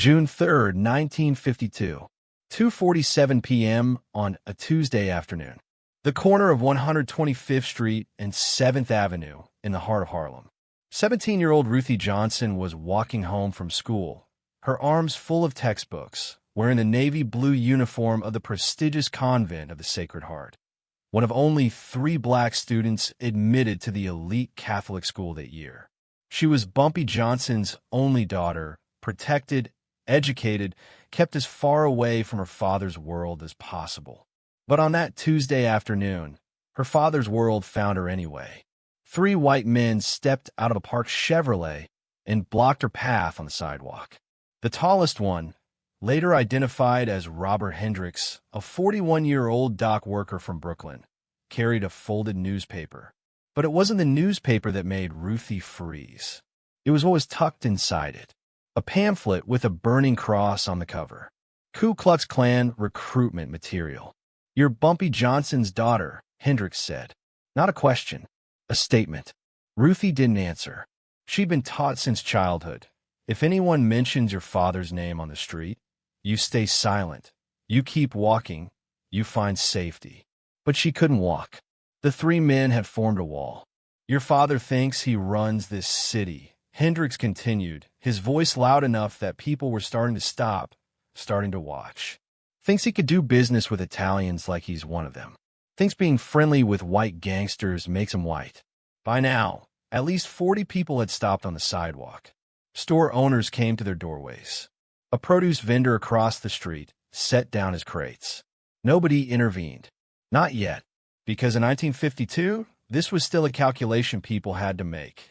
June 3rd, 1952, 2:47 p.m. on a Tuesday afternoon. The corner of 125th Street and 7th Avenue in the heart of Harlem. 17-year-old Ruthie Johnson was walking home from school, her arms full of textbooks, wearing the navy blue uniform of the prestigious convent of the Sacred Heart, one of only 3 black students admitted to the elite Catholic school that year. She was Bumpy Johnson's only daughter, protected, educated, kept as far away from her father's world as possible. But on that Tuesday afternoon, her father's world found her anyway. 3 white men stepped out of a parked Chevrolet and blocked her path on the sidewalk. The tallest one, later identified as Robert Hendricks, a 41-year-old dock worker from Brooklyn, carried a folded newspaper. But it wasn't the newspaper that made Ruthie freeze. It was what was tucked inside it. A pamphlet with a burning cross on the cover. Ku Klux Klan recruitment material. "You're Bumpy Johnson's daughter," Hendricks said. Not a question, a statement. Ruthie didn't answer. She'd been taught since childhood, if anyone mentions your father's name on the street, you stay silent, you keep walking, you find safety. But she couldn't walk. The 3 men had formed a wall. "Your father thinks he runs this city," Hendricks continued, his voice loud enough that people were starting to stop, starting to watch. "Thinks he could do business with Italians like he's one of them. Thinks being friendly with white gangsters makes him white." By now, at least 40 people had stopped on the sidewalk. Store owners came to their doorways. A produce vendor across the street set down his crates. Nobody intervened. Not yet, because in 1952, this was still a calculation people had to make.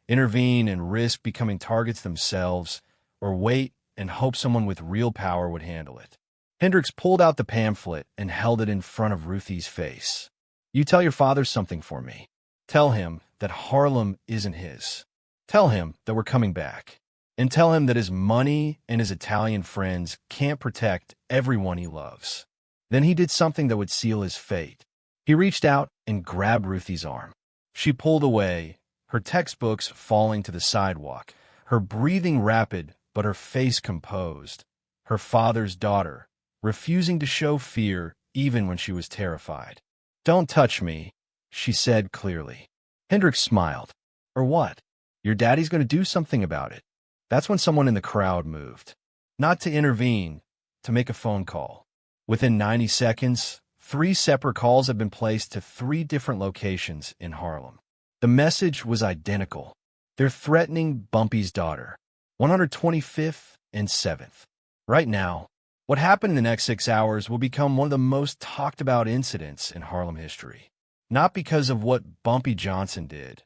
Intervene and risk becoming targets themselves, or wait and hope someone with real power would handle it. Hendricks pulled out the pamphlet and held it in front of Ruthie's face. "You tell your father something for me. Tell him that Harlem isn't his. Tell him that we're coming back. And tell him that his money and his Italian friends can't protect everyone he loves." Then he did something that would seal his fate. He reached out and grabbed Ruthie's arm. She pulled away, her textbooks falling to the sidewalk, her breathing rapid but her face composed. Her father's daughter, refusing to show fear even when she was terrified. "Don't touch me," she said clearly. Hendricks smiled. "Or what? Your daddy's going to do something about it." That's when someone in the crowd moved. Not to intervene, to make a phone call. Within 90 seconds, 3 separate calls had been placed to 3 different locations in Harlem. The message was identical. They're threatening Bumpy's daughter, 125th and 7th. Right now, what happened in the next 6 hours will become one of the most talked about incidents in Harlem history. Not because of what Bumpy Johnson did,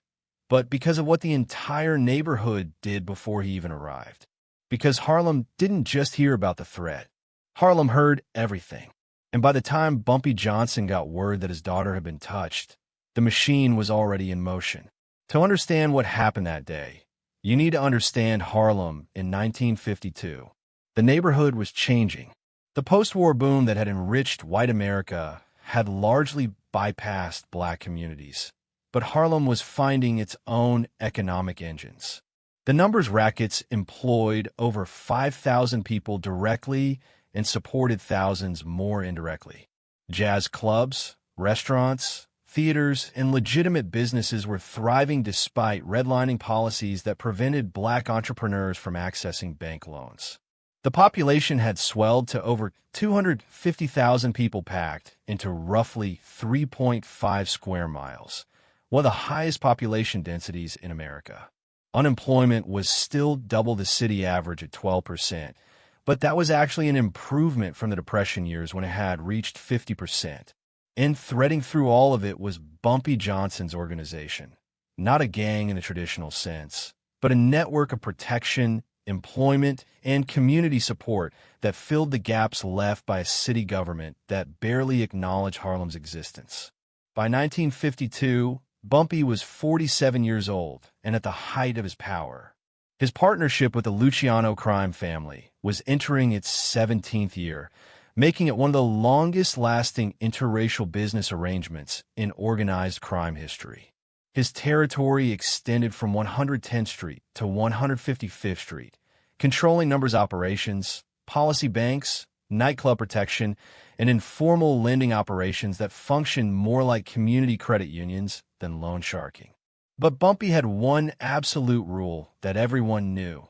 but because of what the entire neighborhood did before he even arrived. Because Harlem didn't just hear about the threat. Harlem heard everything. And by the time Bumpy Johnson got word that his daughter had been touched, the machine was already in motion. To understand what happened that day, you need to understand Harlem in 1952. The neighborhood was changing. The post-war boom that had enriched white America had largely bypassed black communities. But Harlem was finding its own economic engines. The numbers rackets employed over 5,000 people directly and supported thousands more indirectly. Jazz clubs, restaurants, theaters, and legitimate businesses were thriving despite redlining policies that prevented black entrepreneurs from accessing bank loans. The population had swelled to over 250,000 people packed into roughly 3.5 square miles, one of the highest population densities in America. Unemployment was still double the city average at 12%, but that was actually an improvement from the Depression years when it had reached 50%. And threading through all of it was Bumpy Johnson's organization. Not a gang in the traditional sense, but a network of protection, employment, and community support that filled the gaps left by a city government that barely acknowledged Harlem's existence. By 1952, Bumpy was 47 years old and at the height of his power. His partnership with the Luciano crime family was entering its 17th year, making it one of the longest-lasting interracial business arrangements in organized crime history. His territory extended from 110th Street to 155th Street, controlling numbers operations, policy banks, nightclub protection, and informal lending operations that functioned more like community credit unions than loan sharking. But Bumpy had one absolute rule that everyone knew.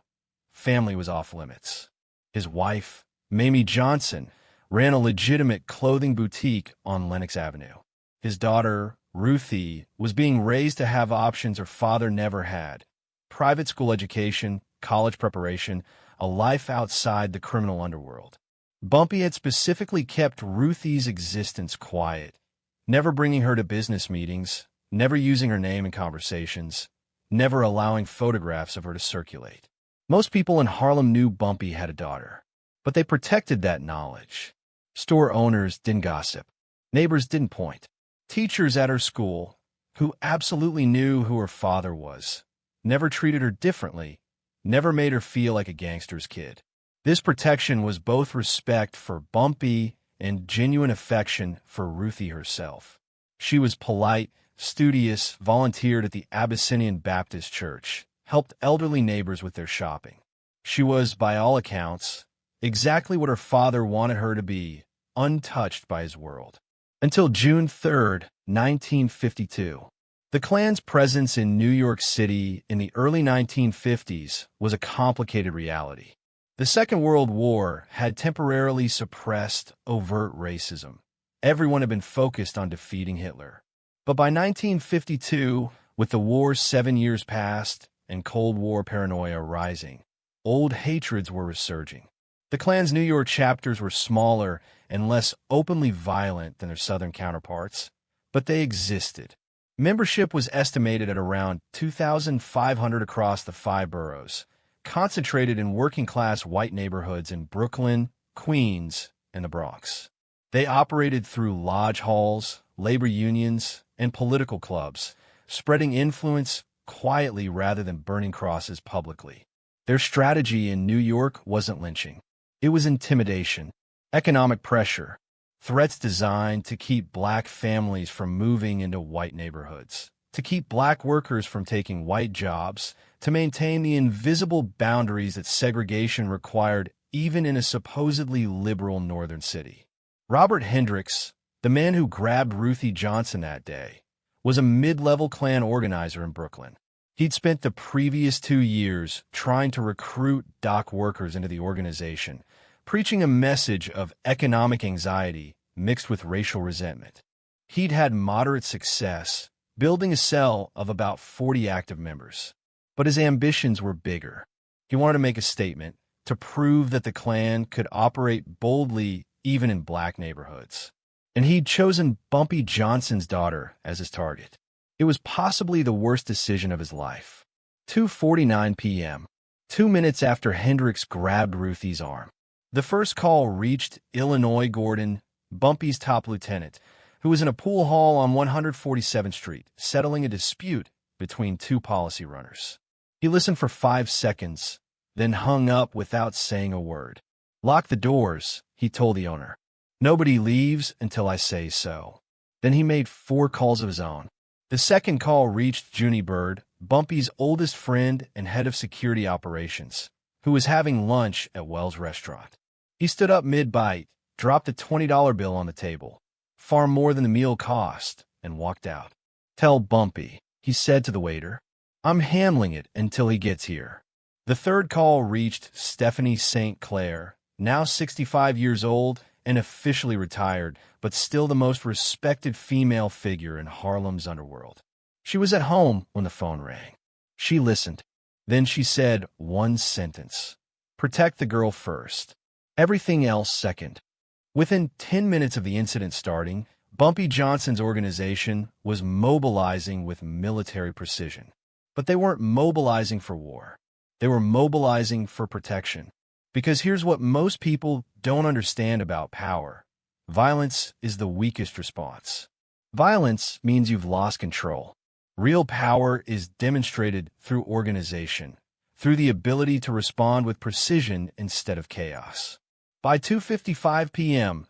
Family was off limits. His wife, Mamie Johnson, ran a legitimate clothing boutique on Lenox Avenue. His daughter, Ruthie, was being raised to have options her father never had: private school education, college preparation, a life outside the criminal underworld. Bumpy had specifically kept Ruthie's existence quiet, never bringing her to business meetings, never using her name in conversations, never allowing photographs of her to circulate. Most people in Harlem knew Bumpy had a daughter, but they protected that knowledge. Store owners didn't gossip. Neighbors didn't point. Teachers at her school, who absolutely knew who her father was, never treated her differently, never made her feel like a gangster's kid. This protection was both respect for Bumpy and genuine affection for Ruthie herself. She was polite, studious, volunteered at the Abyssinian Baptist Church, helped elderly neighbors with their shopping. She was, by all accounts, exactly what her father wanted her to be, untouched by his world. Until June 3, 1952. The Klan's presence in New York City in the early 1950s was a complicated reality. The Second World War had temporarily suppressed overt racism. Everyone had been focused on defeating Hitler. But by 1952, with the war 7 years past and Cold War paranoia rising, old hatreds were resurging. The Klan's New York chapters were smaller and less openly violent than their Southern counterparts, but they existed. Membership was estimated at around 2,500 across the 5 boroughs, concentrated in working-class white neighborhoods in Brooklyn, Queens, and the Bronx. They operated through lodge halls, labor unions, and political clubs, spreading influence quietly rather than burning crosses publicly. Their strategy in New York wasn't lynching. It was intimidation, economic pressure, threats designed to keep black families from moving into white neighborhoods, to keep black workers from taking white jobs, to maintain the invisible boundaries that segregation required even in a supposedly liberal northern city. Robert Hendricks, the man who grabbed Ruthie Johnson that day, was a mid-level Klan organizer in Brooklyn. He'd spent the previous 2 years trying to recruit dock workers into the organization, preaching a message of economic anxiety mixed with racial resentment. He'd had moderate success, building a cell of about 40 active members. But his ambitions were bigger. He wanted to make a statement, to prove that the Klan could operate boldly even in black neighborhoods. And he'd chosen Bumpy Johnson's daughter as his target. It was possibly the worst decision of his life. 2:49 p.m., 2 minutes after Hendricks grabbed Ruthie's arm. The first call reached Illinois Gordon, Bumpy's top lieutenant, who was in a pool hall on 147th Street, settling a dispute between 2 policy runners. He listened for 5 seconds, then hung up without saying a word. "Lock the doors," he told the owner. "Nobody leaves until I say so." Then he made 4 calls of his own. The second call reached Junie Bird, Bumpy's oldest friend and head of security operations, who was having lunch at Wells' restaurant. He stood up mid-bite, dropped a $20 bill on the table, far more than the meal cost, and walked out. "Tell Bumpy," he said to the waiter, "I'm handling it until he gets here." The third call reached Stephanie St. Clair, now 65 years old and officially retired, but still the most respected female figure in Harlem's underworld. She was at home when the phone rang. She listened. Then she said one sentence: "Protect the girl first. Everything else second." Within 10 minutes of the incident starting, Bumpy Johnson's organization was mobilizing with military precision. But they weren't mobilizing for war. They were mobilizing for protection. Because here's what most people don't understand about power: violence is the weakest response. Violence means you've lost control. Real power is demonstrated through organization, through the ability to respond with precision instead of chaos. By 2:55 p.m.,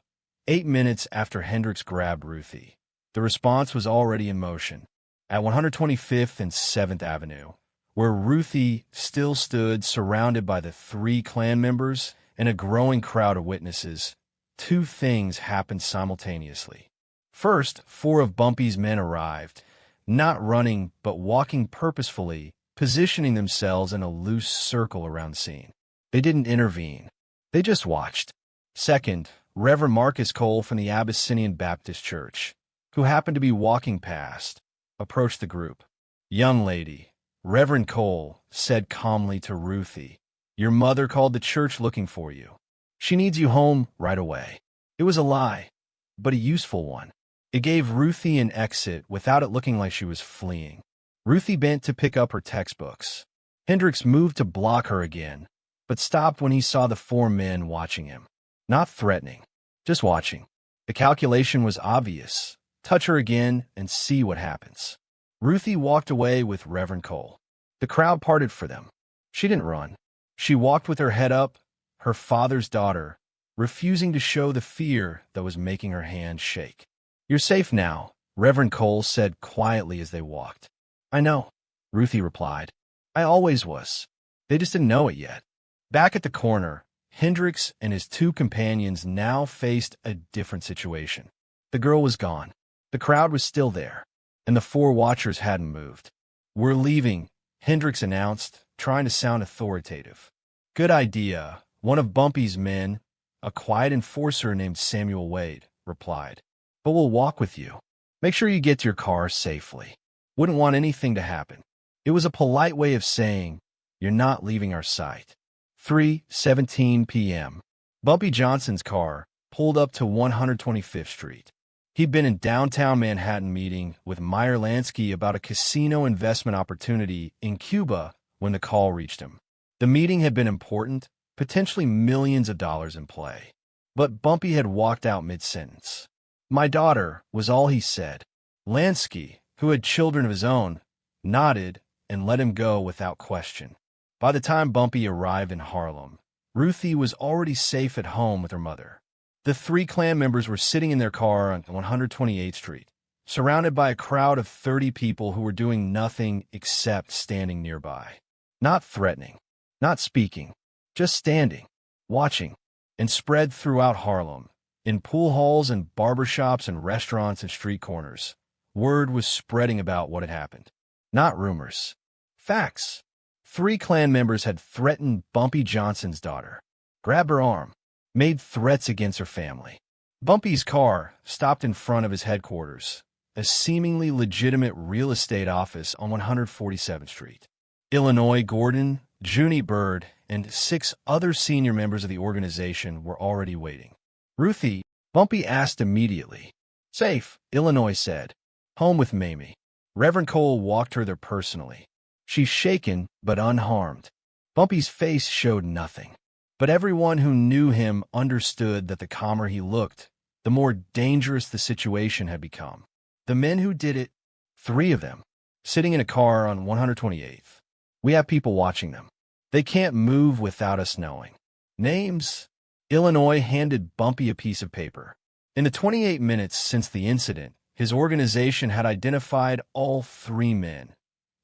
8 minutes after Hendricks grabbed Ruthie, the response was already in motion. At 125th and 7th Avenue, where Ruthie still stood surrounded by the 3 Klan members and a growing crowd of witnesses, 2 things happened simultaneously. First, 4 of Bumpy's men arrived, not running but walking purposefully, positioning themselves in a loose circle around the scene. They didn't intervene. They just watched. Second, Reverend Marcus Cole from the Abyssinian Baptist Church, who happened to be walking past, approached the group. "Young lady," Reverend Cole said calmly to Ruthie, "your mother called the church looking for you. She needs you home right away." It was a lie, but a useful one. It gave Ruthie an exit without it looking like she was fleeing. Ruthie bent to pick up her textbooks. Hendricks moved to block her again, but stopped when he saw the 4 men watching him. Not threatening, just watching. The calculation was obvious. Touch her again and see what happens. Ruthie walked away with Reverend Cole. The crowd parted for them. She didn't run. She walked with her head up, her father's daughter, refusing to show the fear that was making her hands shake. "You're safe now," Reverend Cole said quietly as they walked. "I know," Ruthie replied. "I always was. They just didn't know it yet." Back at the corner, Hendricks and his 2 companions now faced a different situation. The girl was gone. The crowd was still there, and the 4 watchers hadn't moved. "We're leaving," Hendricks announced, trying to sound authoritative. "Good idea," one of Bumpy's men, a quiet enforcer named Samuel Wade, replied. "But we'll walk with you. Make sure you get to your car safely. Wouldn't want anything to happen." It was a polite way of saying, "You're not leaving our sight." 3:17 p.m. Bumpy Johnson's car pulled up to 125th Street. He'd been in downtown Manhattan meeting with Meyer Lansky about a casino investment opportunity in Cuba when the call reached him. The meeting had been important, potentially millions of dollars in play. But Bumpy had walked out mid-sentence. "My daughter," was all he said. Lansky, who had children of his own, nodded and let him go without question. By the time Bumpy arrived in Harlem, Ruthie was already safe at home with her mother. The 3 Klan members were sitting in their car on 128th Street, surrounded by a crowd of 30 people who were doing nothing except standing nearby. Not threatening, not speaking, just standing, watching, and spread throughout Harlem, in pool halls and barbershops and restaurants and street corners. Word was spreading about what had happened. Not rumors. Facts. 3 Klan members had threatened Bumpy Johnson's daughter, grabbed her arm, made threats against her family. Bumpy's car stopped in front of his headquarters, a seemingly legitimate real estate office on 147th Street. Illinois Gordon, Junie Bird, and 6 other senior members of the organization were already waiting. "Ruthie," Bumpy asked immediately. "Safe," Illinois said. "Home with Mamie." Reverend Cole walked her there personally. She's shaken but unharmed. Bumpy's face showed nothing. But everyone who knew him understood that the calmer he looked, the more dangerous the situation had become. The men who did it, 3 of them, sitting in a car on 128th. We have people watching them. They can't move without us knowing. Names? Illinois handed Bumpy a piece of paper. In the 28 minutes since the incident, his organization had identified all 3 men: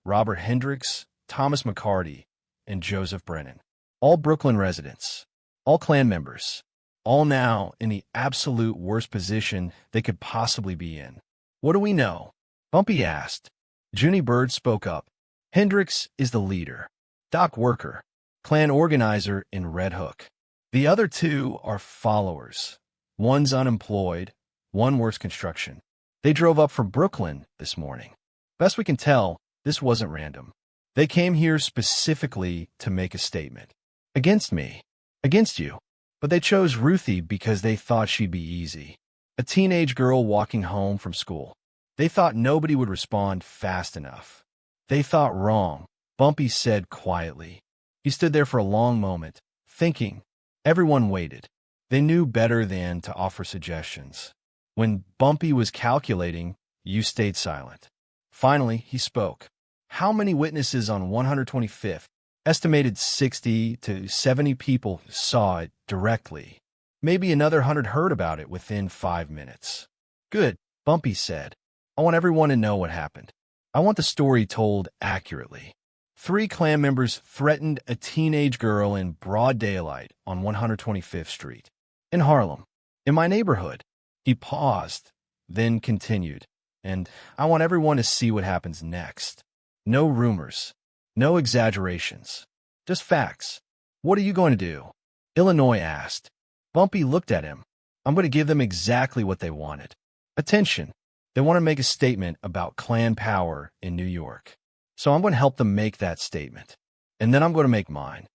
Robert Hendricks, Thomas McCarty, and Joseph Brennan. All Brooklyn residents, all Klan members, all now in the absolute worst position they could possibly be in. "What do we know?" Bumpy asked. Junie Bird spoke up. "Hendricks is the leader, dock worker, Klan organizer in Red Hook. The other 2 are followers. One's unemployed, one works construction. They drove up from Brooklyn this morning. Best we can tell, this wasn't random. They came here specifically to make a statement. Against me. Against you. But they chose Ruthie because they thought she'd be easy. A teenage girl walking home from school. They thought nobody would respond fast enough. They thought wrong," Bumpy said quietly. He stood there for a long moment, thinking. Everyone waited. They knew better than to offer suggestions. When Bumpy was calculating, you stayed silent. Finally, he spoke. "How many witnesses on 125th? Estimated 60 to 70 people saw it directly. Maybe another 100 heard about it within 5 minutes. "Good," Bumpy said. "I want everyone to know what happened. I want the story told accurately. 3 Klan members threatened a teenage girl in broad daylight on 125th Street in Harlem, in my neighborhood. He paused, then continued, and I want everyone to see what happens next. No rumors, no exaggerations, just facts. What are you going to do? Illinois asked. Bumpy looked at him. I'm going to give them exactly what they wanted. Attention. They want to make a statement about Klan power in New York. So I'm going to help them make that statement. And then I'm going to make mine.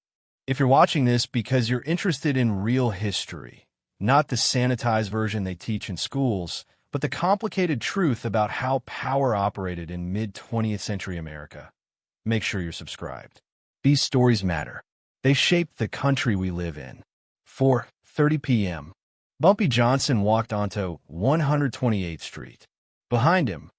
If you're watching this because you're interested in real history, not the sanitized version they teach in schools, but the complicated truth about how power operated in mid-20th century America, make sure you're subscribed. These stories matter. They shape the country we live in. 4:30 p.m. Bumpy Johnson walked onto 128th Street. Behind him,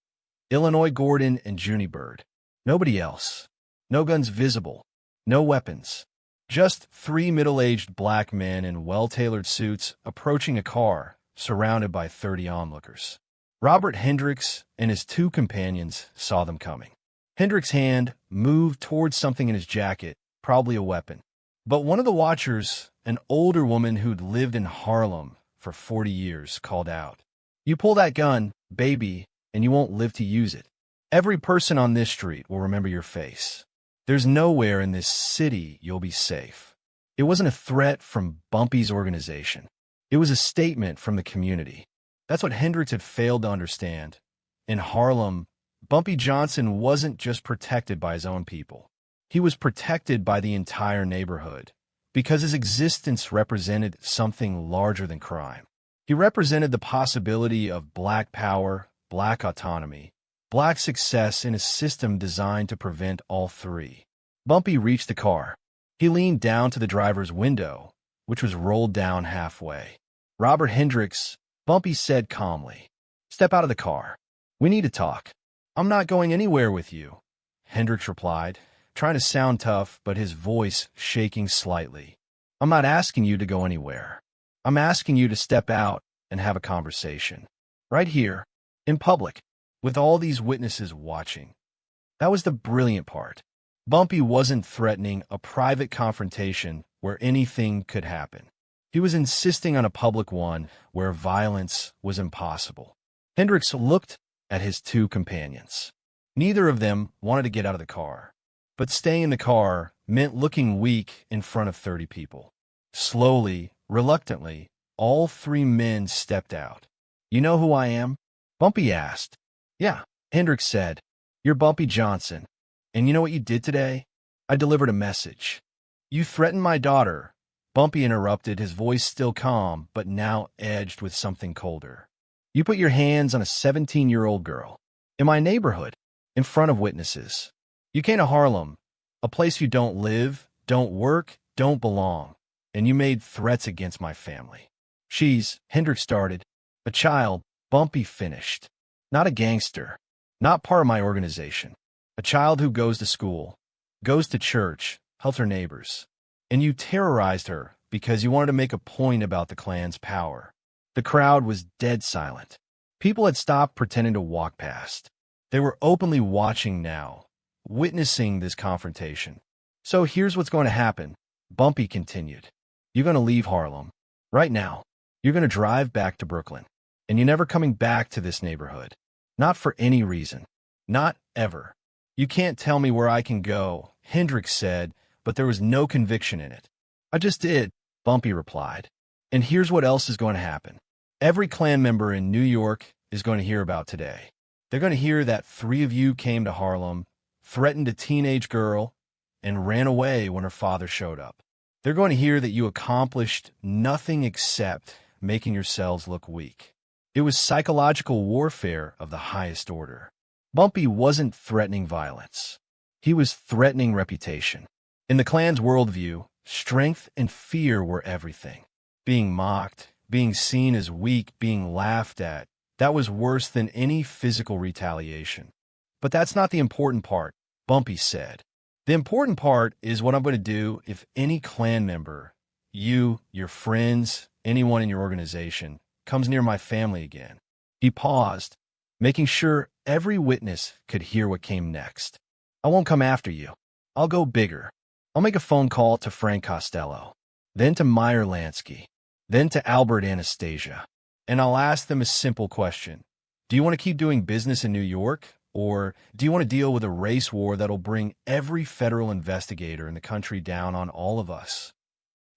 Illinois Gordon and Junie Bird. Nobody else. No guns visible. No weapons. Just 3 middle-aged black men in well-tailored suits approaching a car, surrounded by 30 onlookers. Robert Hendricks and his 2 companions saw them coming. Hendricks' hand moved towards something in his jacket, probably a weapon. But one of the watchers, an older woman who'd lived in Harlem for 40 years, called out, "You pull that gun, baby, and you won't live to use it. Every person on this street will remember your face. There's nowhere in this city you'll be safe." It wasn't a threat from Bumpy's organization. It was a statement from the community. That's what Hendricks had failed to understand. In Harlem, Bumpy Johnson wasn't just protected by his own people. He was protected by the entire neighborhood, because his existence represented something larger than crime. He represented the possibility of black power, black autonomy, black success in a system designed to prevent all 3. Bumpy reached the car. He leaned down to the driver's window, which was rolled down halfway. "Robert Hendricks," Bumpy said calmly. "Step out of the car. We need to talk." "I'm not going anywhere with you," Hendricks replied, trying to sound tough, but his voice shaking slightly. "I'm not asking you to go anywhere. I'm asking you to step out and have a conversation. Right here, in public, with all these witnesses watching." That was the brilliant part. Bumpy wasn't threatening a private confrontation where anything could happen. He was insisting on a public one where violence was impossible. Hendricks looked at his 2 companions. Neither of them wanted to get out of the car, but staying in the car meant looking weak in front of 30 people. Slowly, reluctantly, all 3 men stepped out. "You know who I am?" Bumpy asked. "Yeah," Hendricks said. "You're Bumpy Johnson. And you know what you did today? I delivered a message." "You threatened my daughter," Bumpy interrupted, his voice still calm, but now edged with something colder. "You put your hands on a 17-year-old girl. In my neighborhood. In front of witnesses. You came to Harlem, a place you don't live, don't work, don't belong. And you made threats against my family." "She's," Hendricks started. "A child," Bumpy finished. "Not a gangster. Not part of my organization. A child who goes to school, goes to church, helps her neighbors. And you terrorized her because you wanted to make a point about the Klan's power." The crowd was dead silent. People had stopped pretending to walk past. They were openly watching now, witnessing this confrontation. "So here's what's going to happen," Bumpy continued. "You're going to leave Harlem. Right now. You're going to drive back to Brooklyn. And you're never coming back to this neighborhood. Not for any reason. Not ever." "You can't tell me where I can go," Hendricks said, but there was no conviction in it. "I just did," Bumpy replied. "And here's what else is going to happen. Every Klan member in New York is going to hear about today. They're going to hear that 3 of you came to Harlem, threatened a teenage girl, and ran away when her father showed up. They're going to hear that you accomplished nothing except making yourselves look weak. It was psychological warfare of the highest order." Bumpy wasn't threatening violence. He was threatening reputation. In the Klan's worldview, strength and fear were everything. Being mocked, being seen as weak, being laughed at, that was worse than any physical retaliation. "But that's not the important part," Bumpy said. "The important part is what I'm going to do if any Klan member, you, your friends, anyone in your organization, comes near my family again." He paused, making sure every witness could hear what came next. "I won't come after you. I'll go bigger. I'll make a phone call to Frank Costello, then to Meyer Lansky, then to Albert Anastasia. And I'll ask them a simple question. Do you want to keep doing business in New York? Or do you want to deal with a race war that'll bring every federal investigator in the country down on all of us?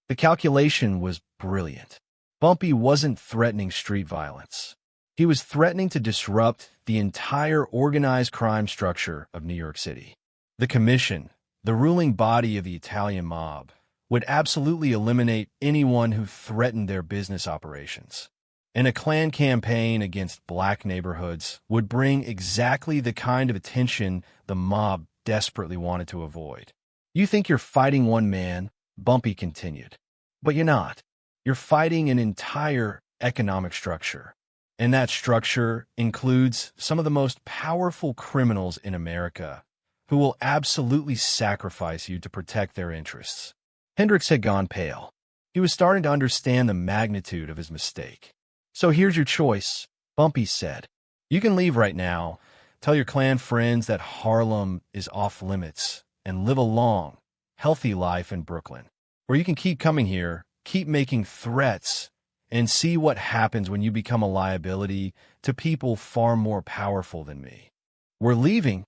The calculation was brilliant. Bumpy wasn't threatening street violence. He was threatening to disrupt the entire organized crime structure of New York City. The Commission, the ruling body of the Italian mob, would absolutely eliminate anyone who threatened their business operations. And a Klan campaign against black neighborhoods would bring exactly the kind of attention the mob desperately wanted to avoid. You think you're fighting one man, Bumpy continued. But you're not. You're fighting an entire economic structure. And that structure includes some of the most powerful criminals in America who will absolutely sacrifice you to protect their interests. Hendricks had gone pale. He was starting to understand the magnitude of his mistake. So here's your choice, Bumpy said. You can leave right now, tell your Klan friends that Harlem is off limits, and live a long, healthy life in Brooklyn. Or you can keep coming here, keep making threats, and see what happens when you become a liability to people far more powerful than me. We're leaving,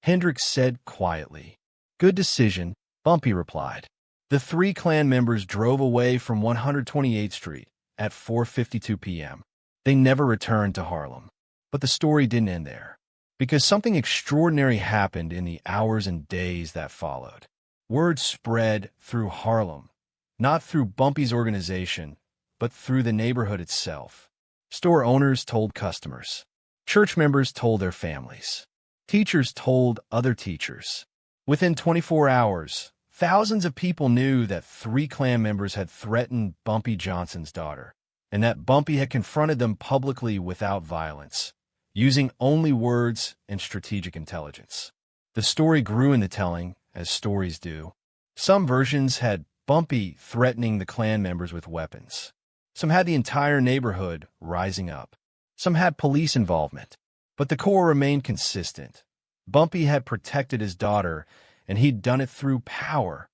Hendricks said quietly. Good decision, Bumpy replied. The three Klan members drove away from 128th Street at 4:52 p.m. They never returned to Harlem. But the story didn't end there, because something extraordinary happened in the hours and days that followed. Word spread through Harlem, not through Bumpy's organization, but through the neighborhood itself. Store owners told customers. Church members told their families. Teachers told other teachers. Within 24 hours, thousands of people knew that three Klan members had threatened Bumpy Johnson's daughter, and that Bumpy had confronted them publicly without violence, using only words and strategic intelligence. The story grew in the telling, as stories do. Some versions had Bumpy threatening the Klan members with weapons. Some had the entire neighborhood rising up. Some had police involvement. But the core remained consistent. Bumpy had protected his daughter, and he'd done it through power,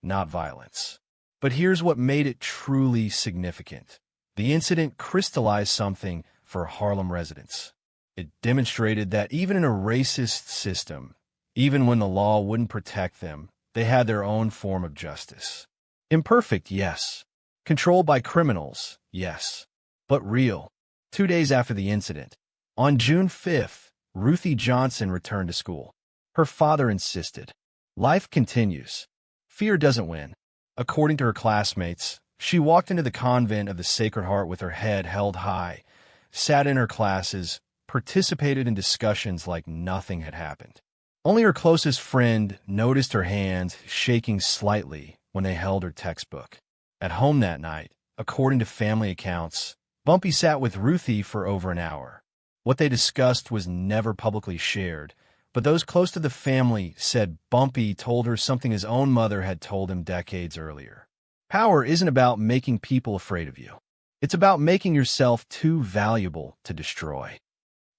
not violence. But here's what made it truly significant. The incident crystallized something for Harlem residents. It demonstrated that even in a racist system, even when the law wouldn't protect them, they had their own form of justice. Imperfect, yes. Controlled by criminals, yes. But real. 2 days after the incident, on June 5th, Ruthie Johnson returned to school. Her father insisted. Life continues. Fear doesn't win. According to her classmates, she walked into the convent of the Sacred Heart with her head held high, sat in her classes, participated in discussions like nothing had happened. Only her closest friend noticed her hands shaking slightly when they held her textbook. At home that night, according to family accounts, Bumpy sat with Ruthie for over an hour. What they discussed was never publicly shared, but those close to the family said Bumpy told her something his own mother had told him decades earlier. Power isn't about making people afraid of you. It's about making yourself too valuable to destroy.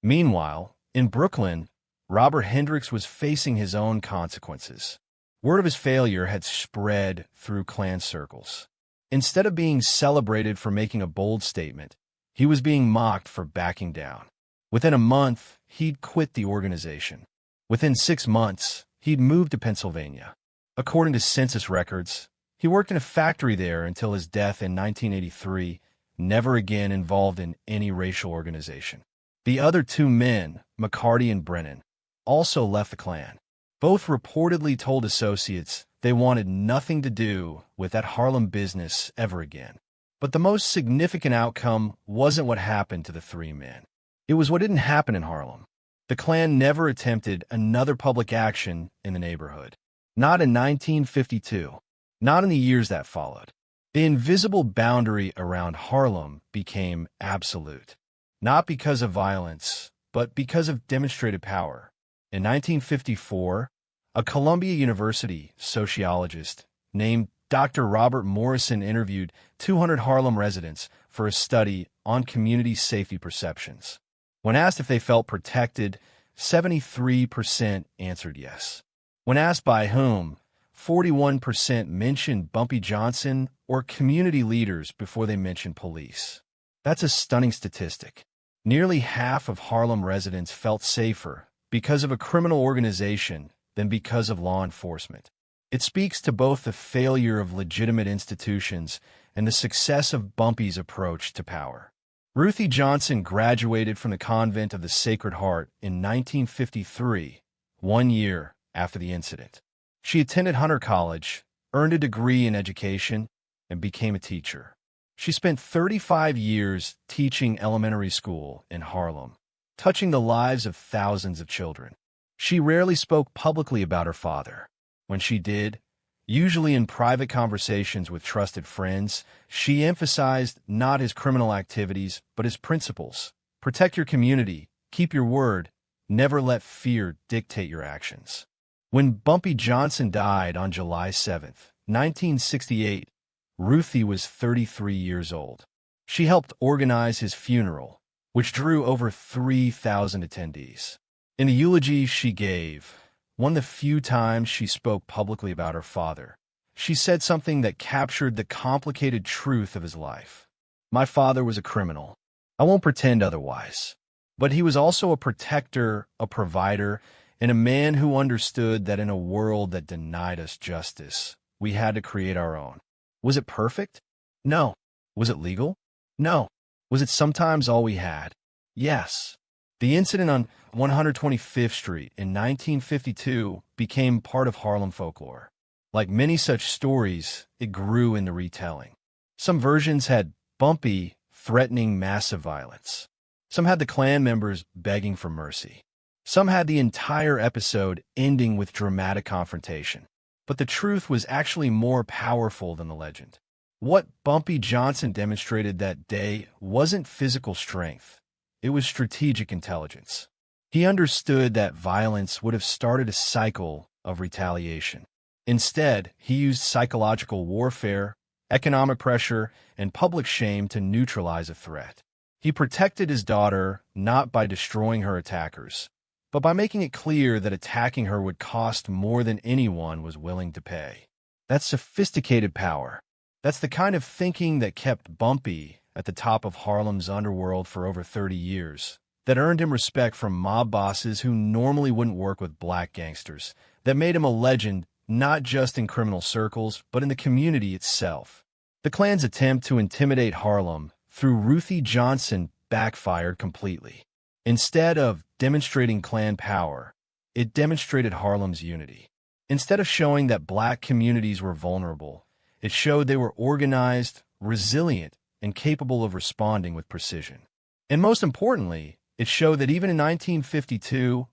Meanwhile, in Brooklyn, Robert Hendricks was facing his own consequences. Word of his failure had spread through Klan circles. Instead of being celebrated for making a bold statement, he was being mocked for backing down. Within a month, he'd quit the organization. Within 6 months, he'd moved to Pennsylvania. According to census records, he worked in a factory there until his death in 1983, never again involved in any racial organization. The other two men, McCarty and Brennan, also left the Klan. Both reportedly told associates they wanted nothing to do with that Harlem business ever again. But the most significant outcome wasn't what happened to the three men. It was what didn't happen in Harlem. The Klan never attempted another public action in the neighborhood. Not in 1952. Not in the years that followed. The invisible boundary around Harlem became absolute. Not because of violence, but because of demonstrated power. In 1954, a Columbia University sociologist named Dr. Robert Morrison interviewed 200 Harlem residents for a study on community safety perceptions. When asked if they felt protected, 73% answered yes. When asked by whom, 41% mentioned Bumpy Johnson or community leaders before they mentioned police. That's a stunning statistic. Nearly half of Harlem residents felt safer because of a criminal organization than because of law enforcement. It speaks to both the failure of legitimate institutions and the success of Bumpy's approach to power. Ruthie Johnson graduated from the Convent of the Sacred Heart in 1953, 1 year after the incident. She attended Hunter College, earned a degree in education, and became a teacher. She spent 35 years teaching elementary school in Harlem, touching the lives of thousands of children. She rarely spoke publicly about her father. When she did, usually in private conversations with trusted friends, she emphasized not his criminal activities, but his principles. Protect your community, keep your word, never let fear dictate your actions. When Bumpy Johnson died on July 7, 1968, Ruthie was 33 years old. She helped organize his funeral, which drew over 3,000 attendees. In the eulogy she gave, one of the few times she spoke publicly about her father, she said something that captured the complicated truth of his life. My father was a criminal. I won't pretend otherwise. But he was also a protector, a provider, and a man who understood that in a world that denied us justice, we had to create our own. Was it perfect? No. Was it legal? No. Was it sometimes all we had? Yes. The incident on 125th Street in 1952 became part of Harlem folklore. Like many such stories, it grew into retelling. Some versions had Bumpy threatening massive violence. Some had the Klan members begging for mercy. Some had the entire episode ending with dramatic confrontation. But the truth was actually more powerful than the legend. What Bumpy Johnson demonstrated that day wasn't physical strength. It was strategic intelligence. He understood that violence would have started a cycle of retaliation. Instead, he used psychological warfare, economic pressure, and public shame to neutralize a threat. He protected his daughter not by destroying her attackers, but by making it clear that attacking her would cost more than anyone was willing to pay. That's sophisticated power. That's the kind of thinking that kept Bumpy at the top of Harlem's underworld for over 30 years, that earned him respect from mob bosses who normally wouldn't work with black gangsters, that made him a legend not just in criminal circles, but in the community itself. The Klan's attempt to intimidate Harlem through Ruthie Johnson backfired completely. Instead of demonstrating Klan power, it demonstrated Harlem's unity. Instead of showing that black communities were vulnerable, it showed they were organized, resilient, and capable of responding with precision. And most importantly, it showed that even in 1952,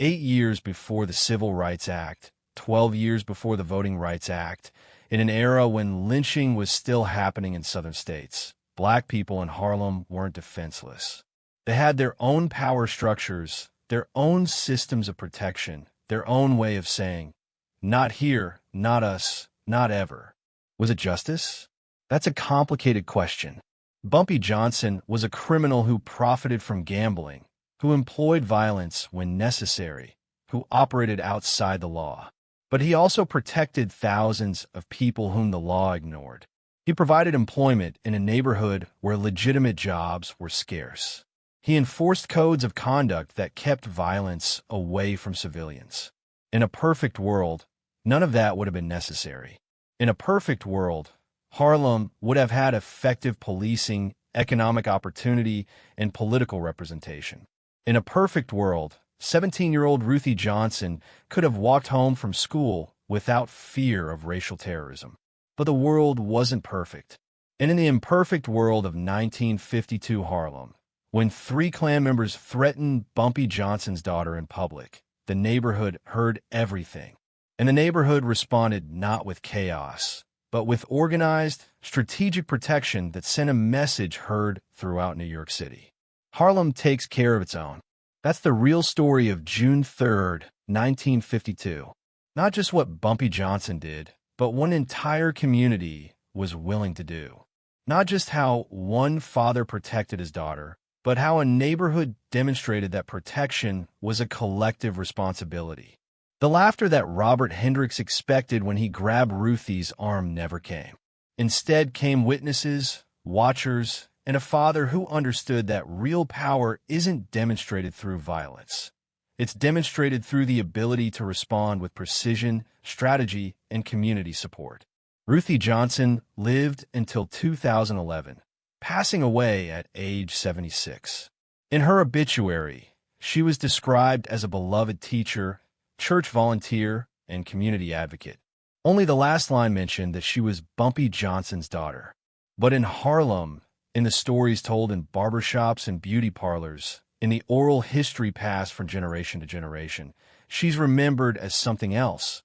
8 years before the Civil Rights Act, 12 years before the Voting Rights Act, in an era when lynching was still happening in southern states, black people in Harlem weren't defenseless. They had their own power structures, their own systems of protection, their own way of saying, not here, not us, not ever. Was it justice? That's a complicated question. Bumpy Johnson was a criminal who profited from gambling, who employed violence when necessary, who operated outside the law. But he also protected thousands of people whom the law ignored. He provided employment in a neighborhood where legitimate jobs were scarce. He enforced codes of conduct that kept violence away from civilians. In a perfect world, none of that would have been necessary. In a perfect world, Harlem would have had effective policing, economic opportunity, and political representation. In a perfect world, 17-year-old Ruthie Johnson could have walked home from school without fear of racial terrorism. But the world wasn't perfect. And in the imperfect world of 1952 Harlem, when 3 Klan members threatened Bumpy Johnson's daughter in public, the neighborhood heard everything. And the neighborhood responded not with chaos, but with organized, strategic protection that sent a message heard throughout New York City. Harlem takes care of its own. That's the real story of June 3rd, 1952. Not just what Bumpy Johnson did, but what an entire community was willing to do. Not just how one father protected his daughter, but how a neighborhood demonstrated that protection was a collective responsibility. The laughter that Robert Hendricks expected when he grabbed Ruthie's arm never came. Instead came witnesses, watchers, and a father who understood that real power isn't demonstrated through violence. It's demonstrated through the ability to respond with precision, strategy, and community support. Ruthie Johnson lived until 2011, passing away at age 76. In her obituary, she was described as a beloved teacher, church volunteer, and community advocate. Only the last line mentioned that she was Bumpy Johnson's daughter. But in Harlem, in the stories told in barbershops and beauty parlors, in the oral history passed from generation to generation, she's remembered as something else.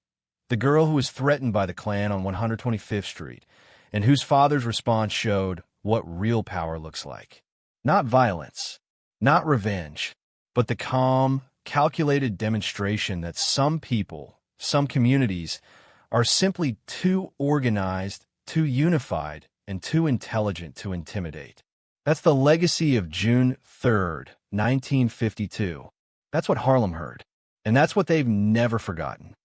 The girl who was threatened by the Klan on 125th Street, and whose father's response showed what real power looks like. Not violence, not revenge, but the calm, calculated demonstration that some people, some communities, are simply too organized, too unified, and too intelligent to intimidate. That's the legacy of June 3rd, 1952. That's what Harlem heard, and that's what they've never forgotten.